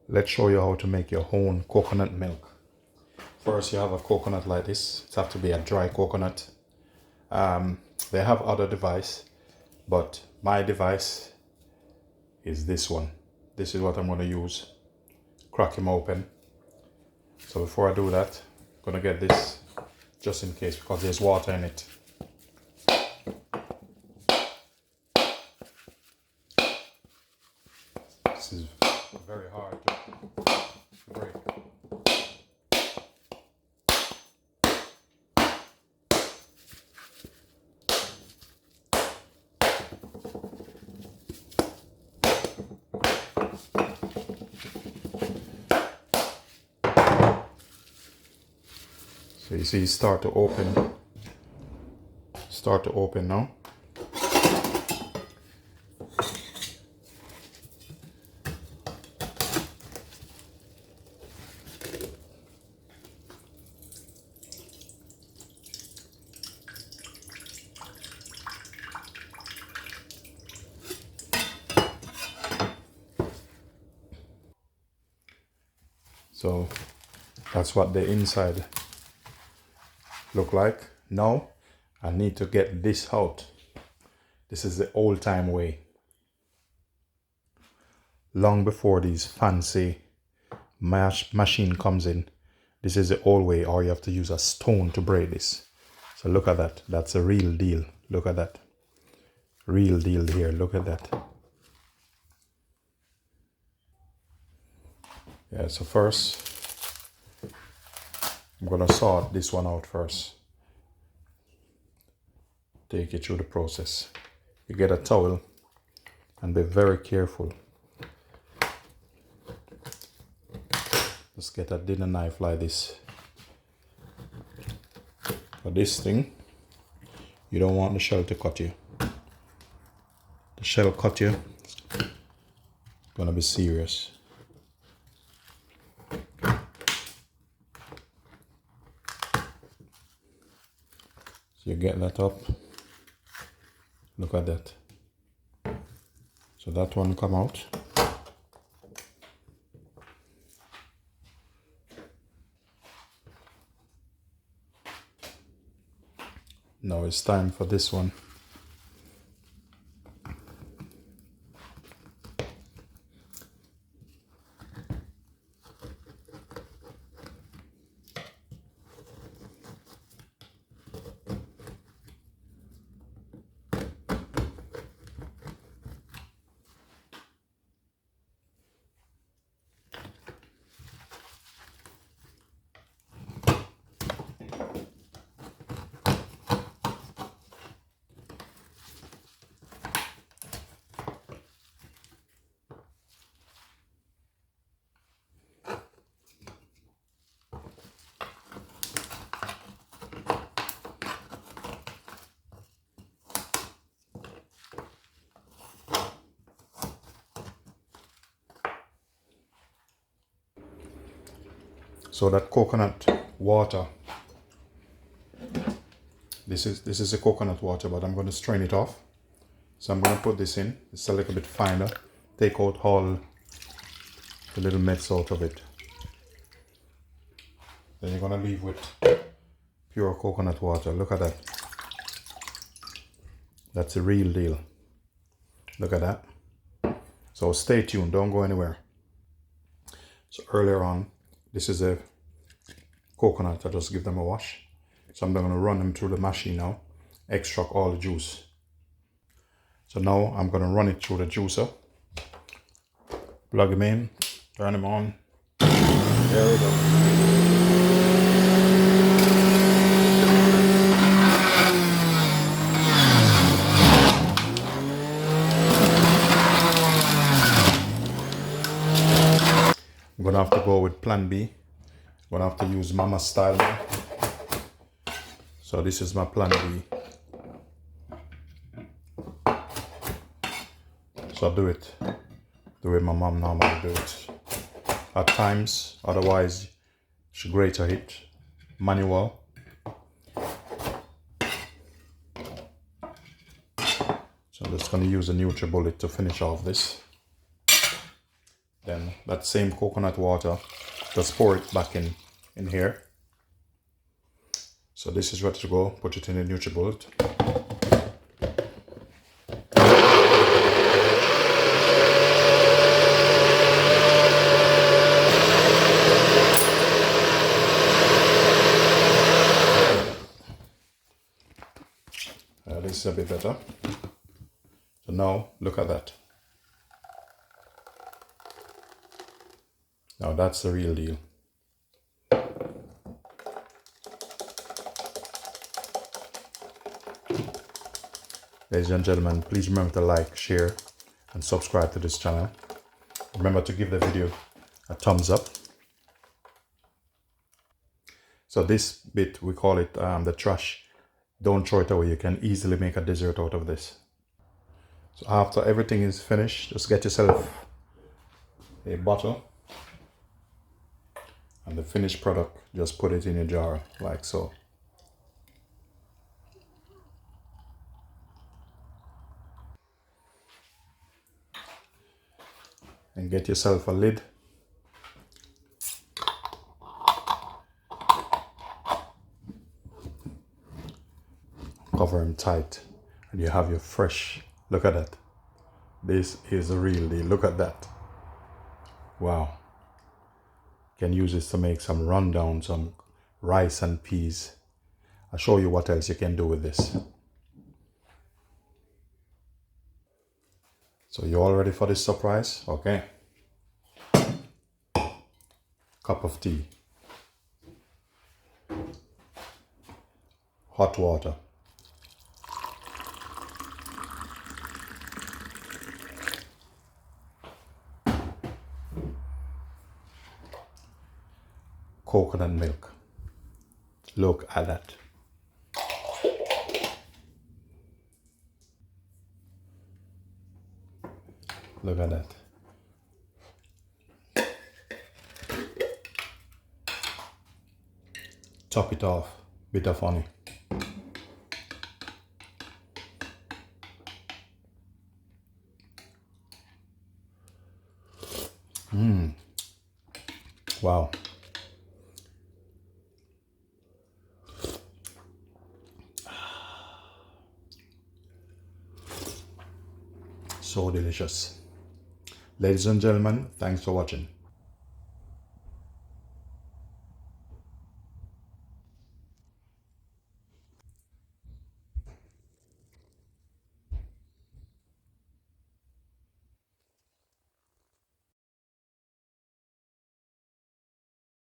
Let's show you how to make your own coconut milk. First, you have a coconut like this. It has to be a dry coconut. They have other device, but my device is this one. This is what I'm going to use. Crack him open. So before I do that, I'm going to get this just in case because there's water in it. This is very hard to break. So you see, start to open now. So that's what the inside look like. Now I need to get this out. This is the old time way. Long before these fancy machine comes in, this is the old way, or you have to use a stone to break this. So look at that. That's a real deal. Look at that. Real deal here. Look at that. Yeah, so first I'm gonna sort this one out first. Take it through the process. You get a towel and be very careful. Just get a dinner knife like this. For this thing, you don't want the shell to cut you. The shell cut you, it's gonna be serious. So you get that up. Look at that. So that one come out. Now it's time for this one. So that coconut water, this is the coconut water, but I'm going to strain it off. So I'm going to put this in. It's a little bit finer. Take out all the little mess out of it. Then you're going to leave with pure coconut water. Look at that. That's a real deal. Look at that. So stay tuned. Don't go anywhere. So earlier on, this is a coconut. I just give them a wash. So I'm going to run them through the machine now. Extract all the juice. So now I'm going to run it through the juicer. Plug them in. Turn them on. There we go. I'm gonna have to go with plan B. I'm gonna have to use mama style now. So this is my plan B. So I do it the way my mom normally do it. At times, otherwise she grate it manual. So I'm just gonna use a NutriBullet to finish off this. Then that same coconut water, just pour it back in here. So this is ready to go. Put it in the NutriBullet. This is a bit better. So now look at that. Now that's the real deal. Ladies and gentlemen, please remember to like, share, and subscribe to this channel. Remember to give the video a thumbs up. So this bit, we call it the trash. Don't throw it away. You can easily make a dessert out of this. So after everything is finished, just get yourself a bottle. And the finished product, just put it in your jar like so. And get yourself a lid. Cover them tight. And you have your fresh, look at that. This is the real deal, look at that. Wow. You can use this to make some rundown, some rice and peas. I'll show you what else you can do with this. So you all ready for this surprise? Okay. Cup of tea. Hot water. Coconut milk. Look at that. Look at that. Top it off, bit of honey. Wow. So delicious. Ladies and gentlemen, thanks for watching.